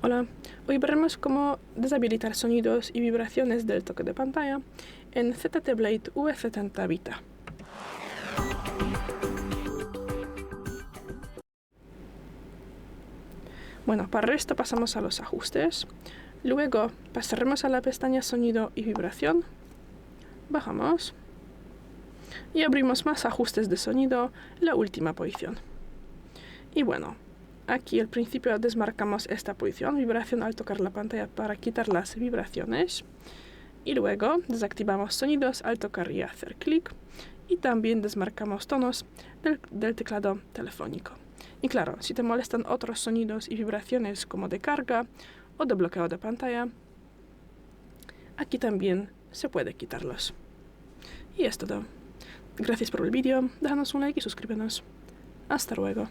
Hola, hoy veremos cómo deshabilitar sonidos y vibraciones del toque de pantalla en ZT Blade V70 Vita. Bueno, para esto pasamos a los ajustes, luego pasaremos a la pestaña Sonido y Vibración, bajamos y abrimos más ajustes de sonido, la última posición. Y bueno, aquí al principio desmarcamos esta posición, vibración al tocar la pantalla para quitar las vibraciones. Y luego desactivamos sonidos al tocar y hacer clic. Y también desmarcamos tonos del teclado telefónico. Y claro, si te molestan otros sonidos y vibraciones como de carga o de bloqueo de pantalla, aquí también se puede quitarlos. Y es todo. Gracias por el vídeo, déjanos un like y suscríbenos. Hasta luego.